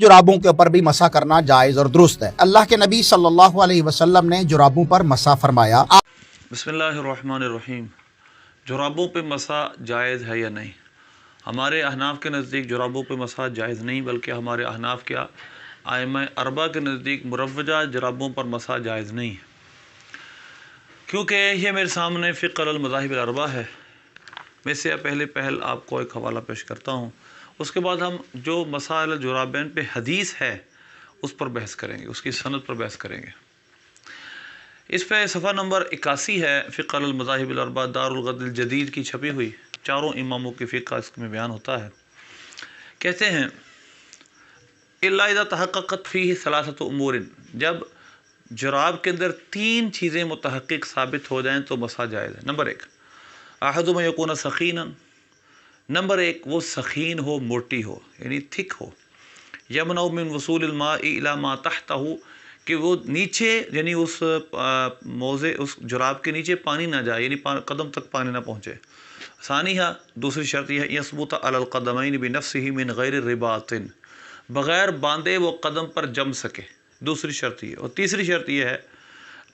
جرابوں کے اوپر بھی مسح کرنا جائز اور درست ہے۔ اللہ کے نبی صلی اللہ علیہ وسلم نے جرابوں پر مسح فرمایا۔ بسم اللہ الرحمن الرحیم۔ جرابوں پہ مسح جائز ہے یا نہیں؟ ہمارے احناف کے نزدیک جرابوں پہ مسح جائز نہیں، بلکہ ہمارے احناف کیا ائمہ اربعہ کے نزدیک مروجہ جرابوں پر مسح جائز نہیں ہے، کیونکہ یہ میرے سامنے فقہ المذاہب الاربعہ ہے۔ میں سے پہل آپ کو ایک حوالہ پیش کرتا ہوں، اس کے بعد ہم جو مسائل جرابین پہ حدیث ہے اس پر بحث کریں گے، اس کی سند پر بحث کریں گے۔ اس پہ صفحہ نمبر 81 ہے، فقہ المذاہب الاربعہ دار الغد الجدید کی چھپی ہوئی، چاروں اماموں کی فقہ اس میں بیان ہوتا ہے۔ کہتے ہیں الا اذا تحققت فیہ ثلاثۃ امور، جب جراب کے اندر 3 چیزیں متحقق ثابت ہو جائیں تو مسح جائز ہے۔ نمبر 1 احدہما یکون سخینا، نمبر 1 وہ سخین ہو، موٹی ہو، یعنی تھک ہو، یمنع من وصول الماء الی ما تحتہ، کہ وہ نیچے یعنی اس موزے اس جراب کے نیچے پانی نہ جائے، یعنی قدم تک پانی نہ پہنچے۔ ثانیہ دوسری شرط یہ ہے یثبت علی القدمین بنفسہ من غیر رباط، بغیر باندھے وہ قدم پر جم سکے، دوسری شرط یہ۔ اور تیسری شرط یہ ہے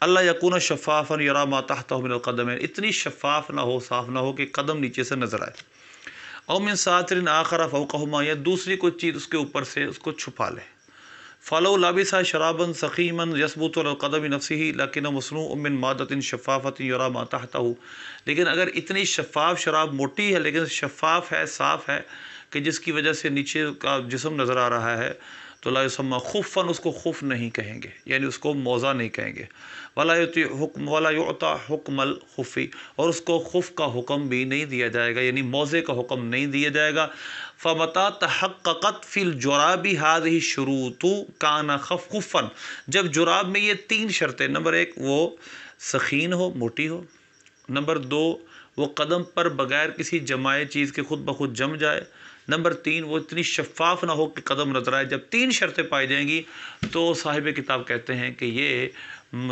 اللہ یکون شفافا یری ما تحتہ من القدمین، اتنی شفاف نہ ہو، صاف نہ ہو کہ قدم نیچے سے نظر آئے۔ او من ساتر آخر فوقہما، یا دوسری کوئی چیز اس کے اوپر سے اس کو چھپا لے۔ فلو لابسا شرابا سخیما یثبت علی القدم نفسہ لیکن مصنوع من مادۃ شفافۃ یری ما تحتہ، لیکن اگر اتنی شفاف شراب موٹی ہے لیکن شفاف ہے، صاف ہے، کہ جس کی وجہ سے نیچے کا جسم نظر آ رہا ہے، تو لا یسمى خفا، اس کو خف نہیں کہیں گے، یعنی اس کو موزہ نہیں کہیں گے۔ ولا یعطى حکم الخف، اور اس کو خف کا حکم بھی نہیں دیا جائے گا، یعنی موزے کا حکم نہیں دیا جائے گا۔ فمتى تحققت فی الجراب هذه الشروط كان خفا، جب جراب میں یہ 3 شرطیں، نمبر 1 وہ سخین ہو، موٹی ہو، نمبر 2 وہ قدم پر بغیر کسی جمائے چیز کے خود بخود جم جائے، نمبر 3 وہ اتنی شفاف نہ ہو کہ قدم نظر آئے، جب 3 شرطیں پائی جائیں گی تو صاحب کتاب کہتے ہیں کہ یہ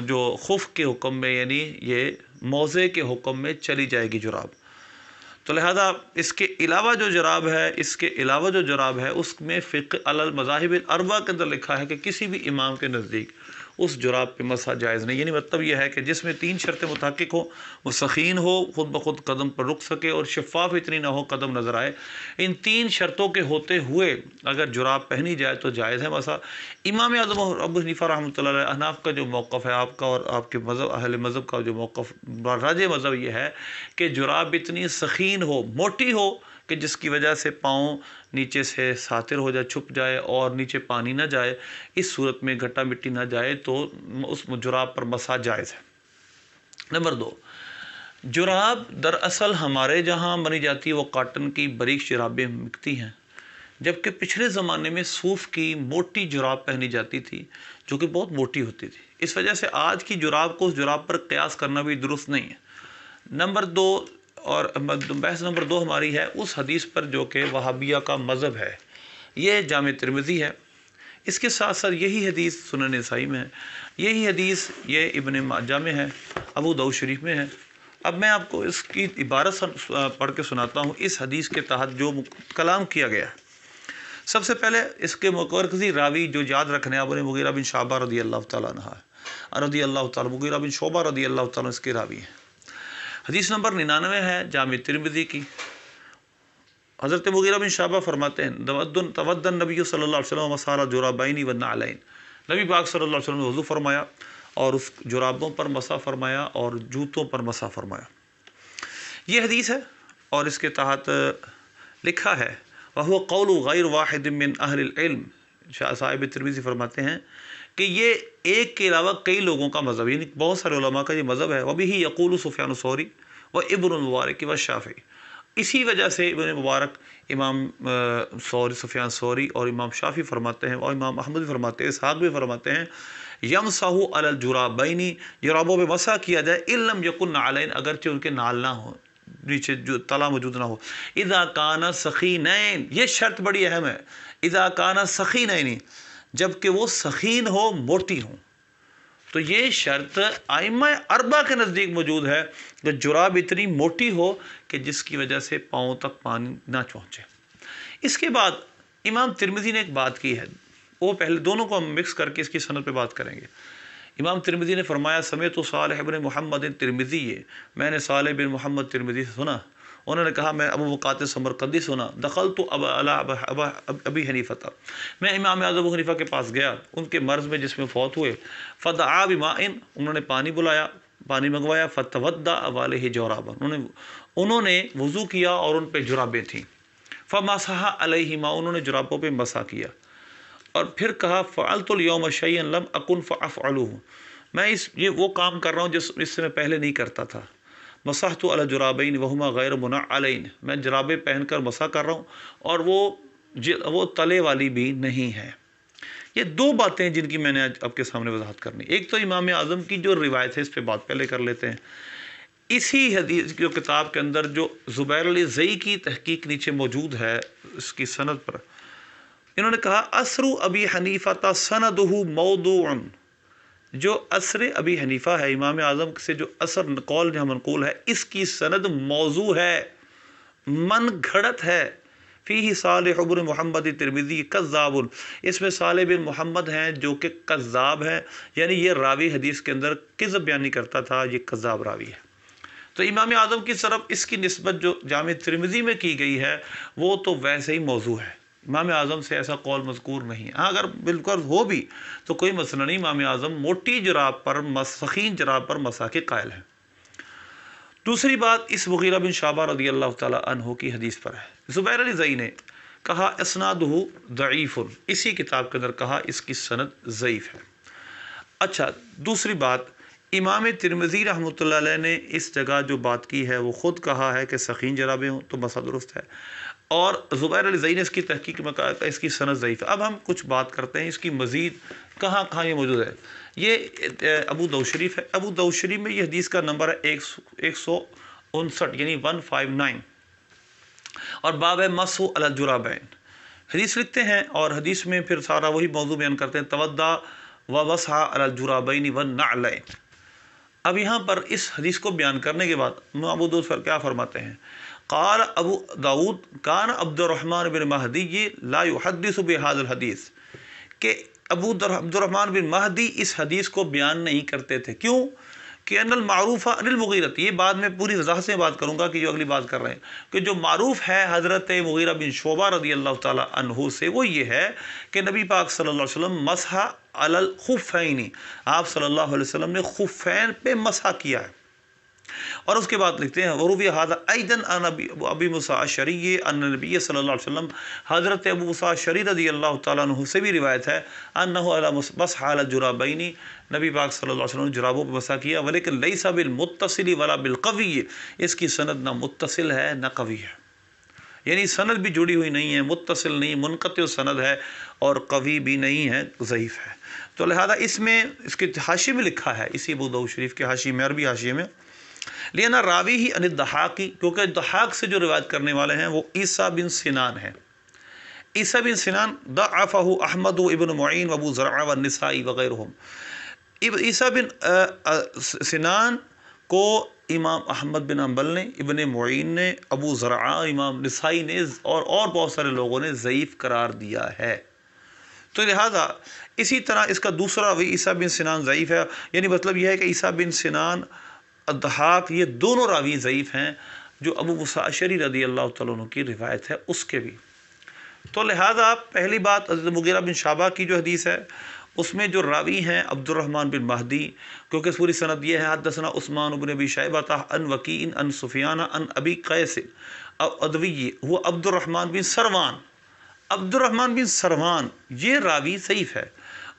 جو خف کے حکم میں، یعنی یہ موزے کے حکم میں چلی جائے گی جراب۔ تو لہذا اس کے علاوہ جو جراب ہے اس میں فقہ المذاہب الاربعہ کے اندر لکھا ہے کہ کسی بھی امام کے نزدیک اس جراب پہ مسح جائز نہیں، یعنی مطلب یہ ہے کہ جس میں 3 شرطیں متحقق ہو، وہ سخین ہو، خود بخود قدم پر رک سکے، اور شفاف اتنی نہ ہو قدم نظر آئے۔ ان 3 شرطوں کے ہوتے ہوئے اگر جراب پہنی جائے تو جائز ہے مسح۔ امام اعظم ابو حنیفہ رحمۃ اللہ علیہ، احناف کا جو موقف ہے، آپ کا اور آپ کے مذہب اہل مذہب کا جو موقف راجح مذہب یہ ہے کہ جراب اتنی سخین ہو، موٹی ہو، کہ جس کی وجہ سے پاؤں نیچے سے ساتر ہو جائے، چھپ جائے، اور نیچے پانی نہ جائے، اس صورت میں گھٹا مٹی نہ جائے تو اس جراب پر مسح جائز ہے۔ نمبر 2 جراب دراصل ہمارے جہاں بنی جاتی ہے وہ کاٹن کی باریک جرابیں بکتی ہیں، جبکہ پچھلے زمانے میں صوف کی موٹی جراب پہنی جاتی تھی جو کہ بہت موٹی ہوتی تھی، اس وجہ سے آج کی جراب کو اس جراب پر قیاس کرنا بھی درست نہیں ہے۔ نمبر 2 اور بحث نمبر 2 ہماری ہے اس حدیث پر جو کہ وہابیہ کا مذہب ہے، یہ جامع ترمذی ہے، اس کے ساتھ ساتھ یہی حدیث سنن نسائی میں ہے، یہی حدیث یہ ابن ماجہ میں ہے، ابو داؤد شریف میں ہے۔ اب میں آپ کو اس کی عبارت پڑھ کے سناتا ہوں، اس حدیث کے تحت جو کلام کیا گیا ہے۔ سب سے پہلے اس کے مرکزی راوی جو یاد رکھنے آپ نے مغیرہ بن شعبہ رضی اللہ تعالیٰ عنہ رضی اللہ تعالیٰ، مغیرہ بن شعبہ رضی اللہ تعالیٰ اس کے راوی ہیں۔ حدیث نمبر 99 ہے جامع ترمذی کی۔ حضرت مغیرہ بن شعبہ فرماتے ہیں تودى النبی صلی اللہ علیہ وسلم مسح جرابین والنعلین، نبی پاک صلی اللہ علیہ وسلم نے وضو فرمایا اور اس جرابوں پر مسح فرمایا اور جوتوں پر مسح فرمایا۔ یہ حدیث ہے اور اس کے تحت لکھا ہے وهو قول غیر واحد من اہل العلم، صاحب ترمذی فرماتے ہیں کہ یہ ایک کے علاوہ کئی لوگوں کا مذہب، یعنی بہت سارے علماء کا یہ مذہب ہے۔ وبہ یقول سفیان الثوری وابن المبارک والشافعی، اسی وجہ سے ابن مبارک، امام سفیان ثوری اور امام شافعی فرماتے ہیں، اور امام احمد بھی فرماتے ہیں، اسحاق بھی فرماتے ہیں یمسح علی الجرابین، جرابوں پہ مسح کیا جائے، ان لم یکن نعلین، اگرچہ ان کے نال نہ ہوں، نیچے جو تلا موجود نہ ہو۔ اذا کان سخینین، یہ شرط بڑی اہم ہے، اذا کان سخینین، جب کہ وہ سخین ہو، موٹی ہوں۔ تو یہ شرط ائمہ اربعہ کے نزدیک موجود ہے کہ جراب اتنی موٹی ہو کہ جس کی وجہ سے پاؤں تک پانی نہ پہنچے۔ اس کے بعد امام ترمذی نے ایک بات کی ہے، وہ پہلے دونوں کو ہم مکس کر کے اس کی سند پہ بات کریں گے۔ امام ترمذی نے فرمایا سمیت صالح بن محمد ترمذی، میں نے صالح بن محمد ترمذی سے سنا، انہوں نے کہا میں ابو مقاتل سمرقندی سنا، دخلت ابی حنیفہ، میں امام اعظم ابو حنیفہ کے پاس گیا ان کے مرض میں جس میں فوت ہوئے، فدعا بماء، انہوں نے پانی بلایا، پانی منگوایا، فتودع علیہ جورابا، انہوں نے وضو کیا اور ان پہ جرابیں تھیں، فمسح علیہما، انہوں نے جرابوں پہ مسح کیا، اور پھر کہا فعلت اليوم شیئا لم اکن فافعلہ، میں یہ وہ کام کر رہا ہوں جس سے میں پہلے نہیں کرتا تھا، مسحت علی جرابین وہما غیر منعلین، میں جرابیں پہن کر مسح کر رہا ہوں اور وہ تلے والی بھی نہیں ہے۔ یہ دو باتیں جن کی میں نے آج آپ کے سامنے وضاحت کرنی، ایک تو امام اعظم کی جو روایت ہے اس پہ بات پہلے کر لیتے ہیں، اسی حدیث کی کتاب کے اندر جو زبیر علی زئی کی تحقیق نیچے موجود ہے اس کی سند پر، انہوں نے کہا اثر ابی حنیفہ سندہ موضوع، جو اثر ابی حنیفہ ہے امام اعظم سے جو اثر قول جہاں منقول ہے اس کی سند موضوع ہے، من گھڑت ہے، فیہ صالح بن محمد ترمذی کذاب، اس میں صالح بن محمد ہیں جو کہ کذاب ہیں، یعنی یہ راوی حدیث کے اندر کذب بیان نہیں کرتا تھا، یہ کذاب راوی ہے۔ تو امام اعظم کی طرف اس کی نسبت جو جامع ترمذی میں کی گئی ہے وہ تو ویسے ہی موضوع ہے، امام اعظم سے ایسا قول مذکور نہیں ہے، اگر بالکل ہو بھی تو کوئی مسئلہ نہیں، امام اعظم موٹی جراب پر سخین جراب پر مسح کے قائل ہیں۔ دوسری بات اس مغیرہ بن شعبہ رضی اللہ تعالی عنہ کی حدیث پر ہے، زبیر علی زئی نے کہا اسنادہ ضعیف، اسی کتاب کے اندر کہا اس کی سند ضعیف ہے۔ اچھا، دوسری بات امام ترمذی رحمۃ اللہ علیہ نے اس جگہ جو بات کی ہے وہ خود کہا ہے کہ سخین جرابیں ہوں تو مسح درست ہے، اور زبیر علی زئی نے اس کی تحقیق میں کہا کہ اس کی سند ضعیف ہے۔ اب ہم کچھ بات کرتے ہیں اس کی مزید کہاں کہاں یہ موجود ہے۔ یہ ابو داؤد شریف ہے، ابو داؤد شریف میں یہ حدیث کا نمبر ہے 159 یعنی 159، اور باب ہے مسح علی الجرابین، حدیث لکھتے ہیں اور حدیث میں پھر سارا وہی موضوع بیان کرتے ہیں، تودع ومسح علی الجرابین والنعلین۔ اب یہاں پر اس حدیث کو بیان کرنے کے بعد ابو داؤد پر کیا فرماتے ہیں، قال ابو داؤد کان عبد الرحمن بن مہدی لا يحدث بهذا الحدیث، کہ عبد الرحمن بن مہدی اس حدیث کو بیان نہیں کرتے تھے، کیوں کہ ان المعروف عن المغیرہ، یہ بعد میں پوری وضاحت سے بات کروں گا کہ جو اگلی بات کر رہے ہیں کہ جو معروف ہے حضرت مغیرہ بن شعبہ رضی اللہ تعالی عنہ سے وہ یہ ہے کہ نبی پاک صلی اللہ علیہ وسلم مسح علی الخفین، آپ صلی اللہ علیہ وسلم نے خفین پہ مسح کیا ہے، اور اس کے بعد لکھتے ہیں وروی هذا ايضا عن ابی موسیٰ الاشعری ان نبی صلی اللہ علیہ وسلم، حضرت ابو موسیٰ الاشعری رضی اللہ تعالیٰ عنہ سے بھی روایت ہے انہ مسح علی الجرابین، نبی پاک صلی اللہ علیہ وسلم نے جرابوں پہ مسح کیا، ولیکن لیس بالمتصل ولا بالقوی، اس کی سند نہ متصل ہے نہ قوی ہے، یعنی سند بھی جڑی ہوئی نہیں ہے، متصل نہیں، منقطع سند ہے اور قوی بھی نہیں ہے، ضعیف ہے۔ تو لہذا اس میں اس کے حاشیے میں لکھا ہے، اسی ابو داؤد شریف کے حاشیے میں، عربی حاشیے میں، لینا راوی ہی ان الضحاکی، کیونکہ ضحاک سے جو روایت کرنے والے ہیں وہ عیسیٰ بن سنان ہیں، عیسیٰ بن سنان ضعفہ احمد ابن معین وابو زرعہ والنسائی وغیرہم، عیسیٰ بن سنان کو امام احمد بن حنبل نے، ابن معین نے، ابو زرعہ، امام نسائی نے اور بہت سارے لوگوں نے ضعیف قرار دیا ہے۔ تو لہذا اسی طرح اس کا دوسرا راوی عیسیٰ بن سنان ضعیف ہے، یعنی مطلب یہ ہے کہ عیسیٰ بن سنان، الضحاک، یہ دونوں راوی ضعیف ہیں جو ابو موسیٰ الاشعری رضی اللہ تعالیٰ عنہ کی روایت ہے اس کے بھی۔ تو لہذا پہلی بات حضرت مغیرہ بن شعبہ کی جو حدیث ہے اس میں جو راوی ہیں عبد الرحمن بن مہدی، کیونکہ اس پوری سند یہ ہے حدثنا عثمان بن ابی شیبہ عن وکیع عن سفیان عن ابی قیس ادوی وہ عبد الرحمن بن سروان، عبد الرحمن بن سروان یہ راوی ضعیف ہے،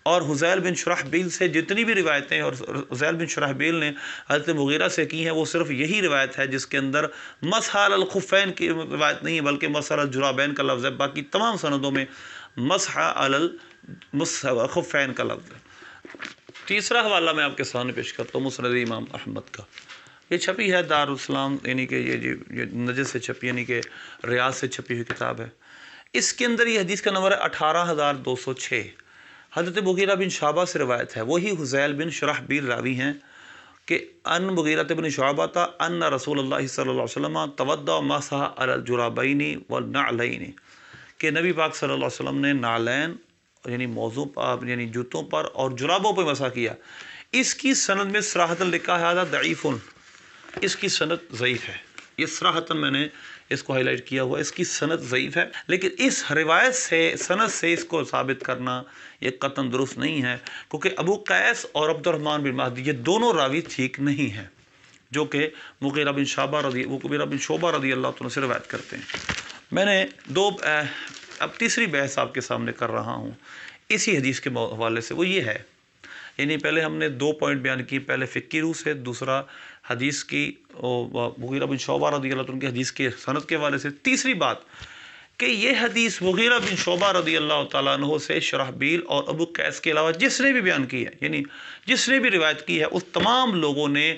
اور حذیل بن شرحبیل سے جتنی بھی روایتیں اور حذیل بن شرحبیل نے حضرت مغیرہ سے کی ہیں وہ صرف یہی روایت ہے جس کے اندر مسح علی الخفین کی روایت نہیں ہے بلکہ مسح علی الجرابین کا لفظ ہے، باقی تمام سندوں میں مسح علی الخفین کا لفظ ہے۔ تیسرا حوالہ میں آپ کے سامنے پیش کرتا ہوں مسند امام احمد کا، یہ چھپی ہے دارالاسلام، یعنی کہ یہ نجد سے چھپی، یعنی کہ ریاض سے چھپی ہوئی کتاب ہے، اس کے اندر یہ حدیث کا نمبر ہے 18206، حضرت مغیرہ بن شعبہ سے روایت ہے، وہی حذیل بن شرحبیل راوی ہیں کہ ان مغیرہ بن شعبہ ان رسول اللہ صلی اللہ علیہ وسلم تودع مسح علی الجرابین والنعلین، کہ نبی پاک صلی اللہ علیہ وسلم نے نعلین یعنی موضوع پر یعنی جوتوں پر اور جرابوں پہ مسح کیا، اس کی سند میں صراحتاً لکھا ہے ھذا ضعیف، اس کی سند ضعیف ہے۔ یہ صراحتاً میں نے اس کو ہائی لائٹ کیا ہوا، اس کی سند ضعیف ہے، لیکن اس روایت سے سند سے اس کو ثابت کرنا یہ قطعاً درست نہیں ہے، کیونکہ ابو قیس اور عبد الرحمن بن مہدی یہ دونوں راوی ٹھیک نہیں ہیں، جو کہ مغیرہ بن شعبہ رضی اللہ عنہ سے روایت کرتے ہیں۔ میں نے اب تیسری بحث آپ کے سامنے کر رہا ہوں اسی حدیث کے حوالے سے، وہ یہ ہے، یعنی پہلے ہم نے 2 پوائنٹ بیان کی، پہلے فقہی روح سے، دوسرا حدیث کی مغیرہ بن شعبہ رضی اللہ عنہ کی حدیث کے سند کے حوالے سے، تیسری بات کہ یہ حدیث مغیرہ بن شعبہ رضی اللہ تعالیٰ عنہ سے شرحبیل اور ابو قیس کے علاوہ جس نے بھی بیان کی ہے، یعنی جس نے بھی روایت کی ہے، اس تمام لوگوں نے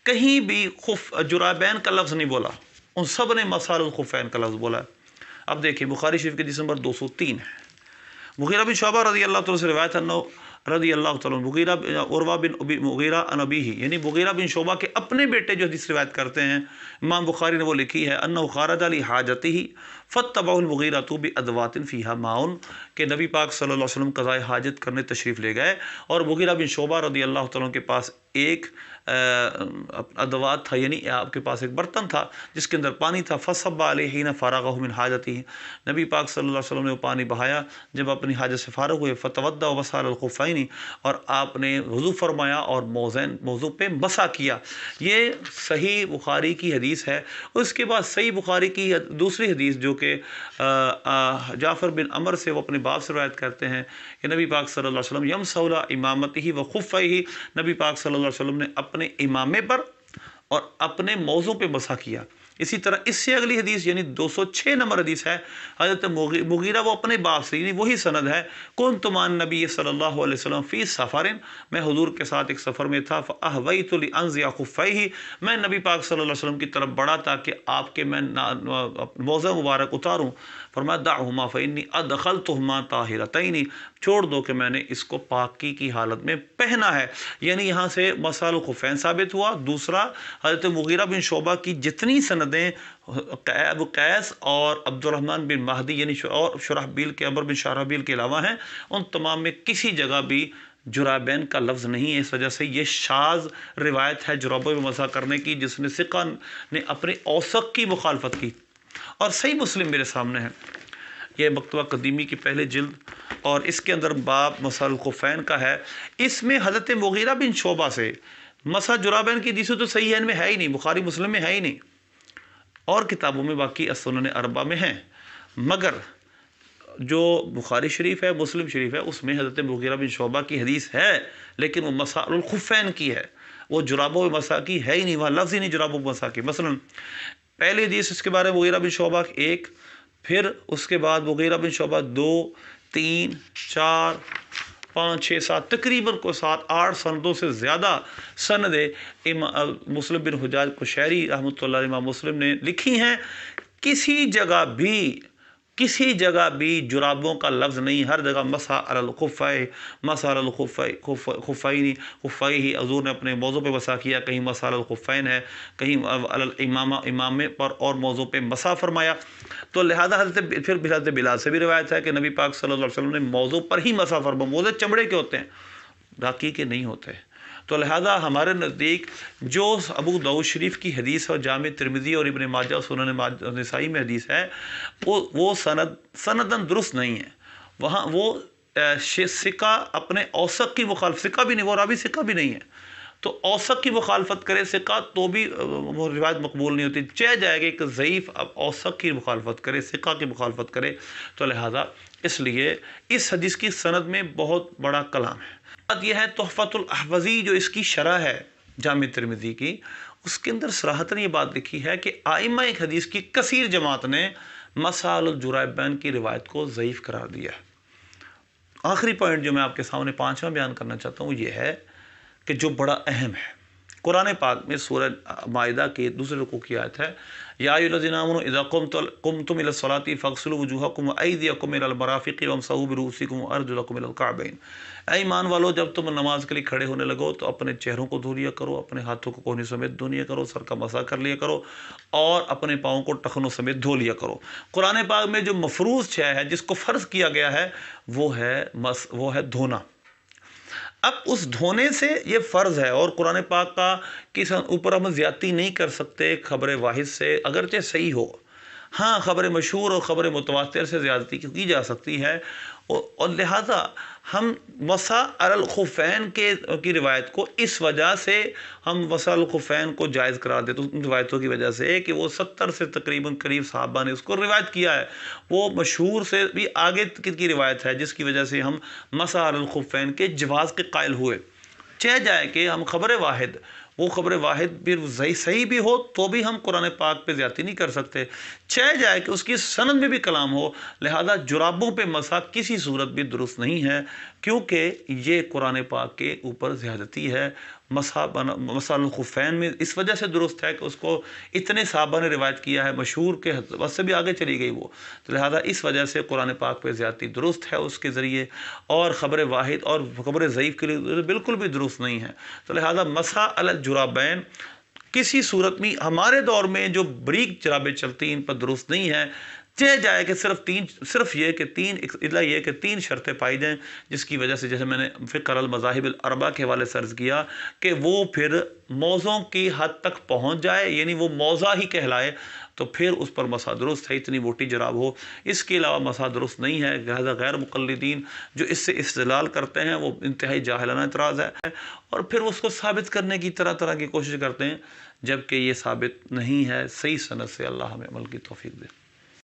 کہیں بھی جرابین کا لفظ نہیں بولا، ان سب نے مسال الخفین کا لفظ بولا ہے۔ اب دیکھیں بخاری شریف کے حدیث نمبر 203 ہے، مغیرہ بن شعبہ رضی اللہ تعالیٰ سے روایت انہو رضی اللہ تعالیٰ مغیرہ عروہ بن مغیرہ عن ابیہ، یعنی مغیرہ بن شعبہ کے اپنے بیٹے جو حدیث روایت کرتے ہیں، امام بخاری نے وہ لکھی ہے، انہ خارج لحاجتہ فاتبعہ المغیرہ بادوات فیہا ماء، کہ نبی پاک صلی اللہ علیہ وسلم قضائے حاجت کرنے تشریف لے گئے اور مغیرہ بن شعبہ رضی اللہ تعالیٰ کے پاس ایک ادوات تھا، یعنی آپ کے پاس ایک برتن تھا جس کے اندر پانی تھا، فصب علیہ حین فارغہ من حاجتہ، نبی پاک صلی اللہ علیہ وسلم نے وہ پانی بہایا جب اپنی حاجت سے فارغ ہوئے، فتودع ومسح الخفین، اور آپ نے وضو فرمایا اور موضوع پہ مسح کیا۔ یہ صحیح بخاری کی حدیث ہے۔ اس کے بعد صحیح بخاری کی دوسری حدیث جو کہ جعفر بن عمر سے وہ اپنے باپ سے روایت کرتے ہیں کہ نبی پاک صلی اللہ علیہ وسلم یمسح علی امامتہ وخفیہ، نبی پاک صلی اللہ علیہ وسلم نے اپنے امامے پر اور اپنے موضوع پہ مسح کیا۔ اسی طرح اس سے اگلی حدیث یعنی 206 نمبر حدیث ہے، حضرت مغیرہ وہ اپنے باپ سے، یعنی وہی سند ہے، کنت مع النبی صلی اللہ علیہ وسلم فی سفر، میں حضور کے ساتھ ایک سفر میں تھا، فاہویت لانزع خفیہ، میں نبی پاک صلی اللہ علیہ وسلم کی طرف بڑھا تاکہ آپ کے میں موضع مبارک اتاروں، فرمایا دعہما فانی ادخلتہما طاہرتین، چھوڑ دو کہ میں نے اس کو پاکی کی حالت میں پہنا ہے۔ یعنی یہاں سے مسح الخفین ثابت ہوا۔ دوسرا، حضرت مغیرہ بن شعبہ کی جتنی سندیں ابو قیس اور عبد الرحمن بن مہدی یعنی اور شرحبیل کے عمر بن شرحبیل کے علاوہ ہیں، ان تمام میں کسی جگہ بھی جرابین کا لفظ نہیں ہے۔ اس وجہ سے یہ شاذ روایت ہے جرابوں میں مسح کرنے کی، جس نے ثقہ نے اپنے اوثق کی مخالفت کی۔ اور صحیح مسلم میرے سامنے ہے، یہ مکتبہ قدیمی کی پہلے جلد، اور اس کے اندر باب مسح الخفین کا ہے۔ اس میں حضرت مغیرہ بن شعبہ سے مسح جرابین کی حدیث تو صحیح ہے، ان میں ہے ہی نہیں، بخاری مسلم میں ہے ہی نہیں، اور کتابوں میں باقی السنن اربعہ میں ہیں، مگر جو بخاری شریف ہے، مسلم شریف ہے، اس میں حضرت مغیرہ بن شعبہ کی حدیث ہے، لیکن وہ مسح الخفین کی ہے، وہ جرابوں میں مسح کی ہے ہی نہیں، وہاں لفظ ہی نہیں جرابوں میں مسح کی۔ مثلا پہلی حدیث اس کے بارے میں مغیرہ بن شعبہ 1، پھر اس کے بعد مغیرہ بن شعبہ 2، 3، 4، 5، 6، 7، تقریباً کو 7-8 سندوں سے زیادہ سند مسلم بن حجاج قشیری رحمۃ اللہ علیہ امام مسلم نے لکھی ہیں۔ کسی جگہ بھی جرابوں کا لفظ نہیں، ہر جگہ مسح علی الخفین، مسح علی خفیہ، حضور نے اپنے موضوع پہ مسح کیا، کہیں مسح علی الخفین ہے، کہیں علی امامے پر اور موضوع پہ مسح فرمایا۔ تو لہذا پھر حضرت بلال سے بھی روایت ہے کہ نبی پاک صلی اللہ علیہ وسلم نے موضوع پر ہی مسح فرمایا، موضوع چمڑے کے ہوتے ہیں، باقی کے نہیں ہوتے۔ تو لہذا ہمارے نزدیک جو ابو داؤد شریف کی حدیث اور جامع ترمذی اور ابن ماجہ اور سنن نسائی میں حدیث ہے، وہ سنداً درست نہیں ہے، وہاں وہ ثقہ اپنے اوثق کی مخالفت، ثقہ بھی نہیں، وہ راوی ثقہ بھی نہیں ہے، تو اوثق کی مخالفت کرے ثقہ تو بھی وہ روایت مقبول نہیں ہوتی، چہ جائے گا کہ ضعیف اوثق کی مخالفت کرے، ثقہ کی مخالفت کرے۔ تو لہذا اس لیے اس حدیث کی سند میں بہت بڑا کلام ہے۔ بات یہ ہے تحفۃ الاحوذی جو اس کی شرح ہے جامع ترمذی کی، اس کے اندر صراحتاً یہ بات لکھی ہے کہ ائمہ ایک حدیث کی کثیر جماعت نے مسح علی الجرابین کی روایت کو ضعیف قرار دیا ہے۔ آخری پوائنٹ جو میں آپ کے سامنے 5واں بیان کرنا چاہتا ہوں وہ یہ ہے کہ جو بڑا اہم ہے، قرآن پاک میں سورہ مائدہ کے دوسرے رکوع کی آیت ہے، یا ایھا آمنوا اذا قمتم الى الصلاۃ فاغسلوا وجوہکم وایدیکم الى المرافق وامسحوا برؤوسکم وارجلکم الى الکعبین۔ اے ایمان والو، جب تم نماز کے لیے کھڑے ہونے لگو تو اپنے چہروں کو دھو لیا کرو، اپنے ہاتھوں کو کوہنی سمیت دھو لیا کرو، سر کا مسح کر لیا کرو، اور اپنے پاؤں کو ٹخنوں سمیت دھو لیا کرو۔ قرآن پاک میں جو مفروض شے ہے، جس کو فرض کیا گیا ہے، وہ ہے دھونا۔ اب اس دھونے سے یہ فرض ہے، اور قرآن پاک کا کس اوپر ہم زیادتی نہیں کر سکتے خبر واحد سے، اگرچہ صحیح ہو۔ ہاں، خبر مشہور اور خبر متواتر سے زیادتی کی جا سکتی ہے، اور لہٰذا ہم مسح علی الخفین کی روایت کو اس وجہ سے ہم مسح علی الخفین کو جائز قرار دیتے ہیں، ان روایتوں کی وجہ سے کہ وہ 70 سے تقریباً قریب صحابہ نے اس کو روایت کیا ہے، وہ مشہور سے بھی آگے کی روایت ہے، جس کی وجہ سے ہم مسح علی الخفین کے جواز کے قائل ہوئے۔ چہ جائے کہ ہم خبر واحد، وہ خبر واحد بھی صحیح بھی ہو تو بھی ہم قرآن پاک پہ زیادتی نہیں کر سکتے، چہ جائے کہ اس کی سند میں بھی کلام ہو، لہذا جرابوں پہ مسح کسی صورت بھی درست نہیں ہے، کیونکہ یہ قرآن پاک کے اوپر زیادتی ہے۔ مسح علی الخفین میں اس وجہ سے درست ہے کہ اس کو اتنے صحابہ نے روایت کیا ہے، مشہور کے بس سے بھی آگے چلی گئی وہ، تو لہذا اس وجہ سے قرآن پاک پہ زیادتی درست ہے اس کے ذریعے، اور خبر واحد اور خبر ضعیف کے لیے بالکل بھی درست نہیں ہے۔ تو لہذا مسح علی الجرابین کسی صورت میں ہمارے دور میں جو بریک جرابیں چلتی ہیں ان پر درست نہیں ہے، چہ جائے کہ صرف یہ کہ تین شرطیں پائی جائیں، جس کی وجہ سے جیسے میں نے فقہ المذاہب الاربعہ کے حوالے سے عرض کیا کہ وہ پھر موضوع کی حد تک پہنچ جائے، یعنی وہ موضع ہی کہلائے، تو پھر اس پر مسح درست ہے، اتنی موٹی جراب ہو۔ اس کے علاوہ مسح درست نہیں ہے، لہذا غیر مقلدین جو اس سے استدلال کرتے ہیں وہ انتہائی جاہلانہ اعتراض ہے، اور پھر اس کو ثابت کرنے کی طرح کی کوشش کرتے ہیں، جبکہ یہ ثابت نہیں ہے صحیح سند سے۔ اللہ ہمیں عمل کی توفیق دے۔